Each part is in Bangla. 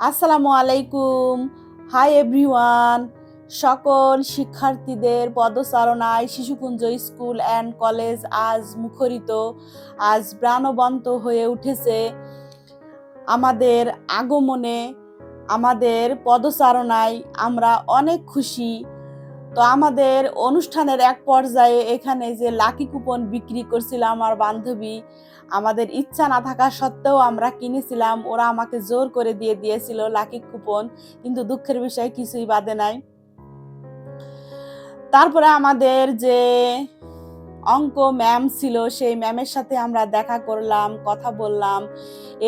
আসসালামু আলাইকুম। Hi everyone. সকল শিক্ষার্থীদের পদচারণায় শিশুকুঞ্জ স্কুল অ্যান্ড কলেজ আজ মুখরিত, আজ প্রাণবন্ত হয়ে উঠেছে আমাদের আগমনে, আমাদের পদচারণায় আমরা অনেক খুশি। তো আমাদের অনুষ্ঠানের এক পর্যায়ে এখানে যে লাকি কুপন বিক্রি করছিল আমার বান্ধবী, আমাদের ইচ্ছা না থাকা সত্ত্বেও আমরা কিনেছিলাম। ওরা আমাকে জোর করে দিয়ে দিয়েছিল লাকি কুপন, কিন্তু দুঃখের বিষয় কিছুই বাদে নাই। তারপরে আমাদের যে অঙ্ক ম্যাম ছিল, সেই ম্যামের সাথে আমরা দেখা করলাম, কথা বললাম।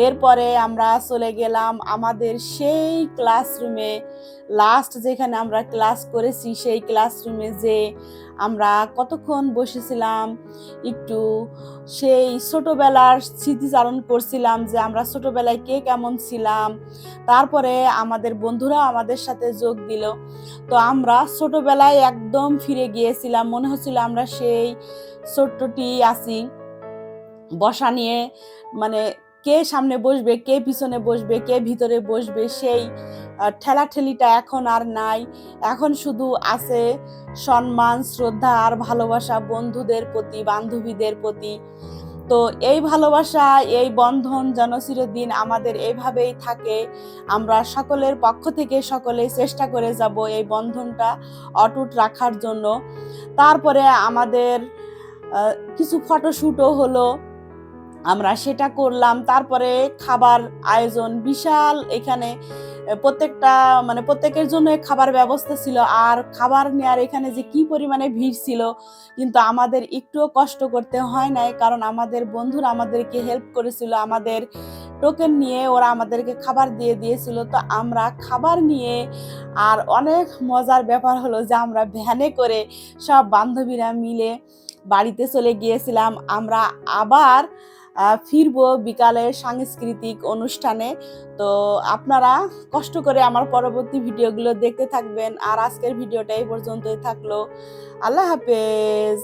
এরপরে আমরা চলে গেলাম আমাদের সেই ক্লাসরুমে, লাস্ট যেখানে আমরা ক্লাস করেছি সেই ক্লাসরুমে যে আমরা কতক্ষণ বসেছিলাম, একটু সেই ছোটবেলার স্মৃতিচারণ করছিলাম যে আমরা ছোটবেলায় কে কেমন ছিলাম। তারপরে আমাদের বন্ধুরাও আমাদের সাথে যোগ দিল। তো আমরা ছোটবেলায় একদম ফিরে গিয়েছিলাম, মনে হচ্ছিল আমরা সেই ছোট্টটি আছি। বসা নিয়ে মানে কে সামনে বসবে, কে পিছনে বসবে, কে ভিতরে বসবে, সেই ঠেলাঠেলিটা এখন আর নাই। এখন শুধু আছে সম্মান, শ্রদ্ধা আর ভালোবাসা বন্ধুদের প্রতি, বান্ধবীদের প্রতি। তো এই ভালোবাসা, এই বন্ধন যেন চিরদিন আমাদের এইভাবেই থাকে। আমরা সকলের পক্ষ থেকে সকলেই চেষ্টা করে যাব এই বন্ধনটা অটুট রাখার জন্য। তারপরে আমাদের কিছু ফটোশ্যুটও হলো, আমরা সেটা করলাম। তারপরে খাবার আয়োজন বিশাল, এখানে প্রত্যেকের জন্য খাবার ব্যবস্থা ছিল। আর খাবার নেওয়ার এখানে যে কি পরিমাণে ভিড় ছিল, কিন্তু আমাদের একটুও কষ্ট করতে হয় নাই, কারণ আমাদের বন্ধুরা আমাদেরকে হেল্প করেছিল। আমাদের টোকেন নিয়ে ওরা আমাদেরকে খাবার দিয়ে দিয়েছিল। তো আমরা খাবার নিয়ে, আর অনেক মজার ব্যাপার হলো যে আমরা ভ্যানে করে সব বান্ধবীরা মিলে বাড়িতে চলে গিয়েছিলাম। আমরা আবার ফিরবো বিকালের সাংস্কৃতিক অনুষ্ঠানে। তো আপনারা কষ্ট করে আমার পরবর্তী ভিডিওগুলো দেখতে থাকবেন। আর আজকের ভিডিওটা এই পর্যন্তই থাকলো। আল্লাহ হাফেজ।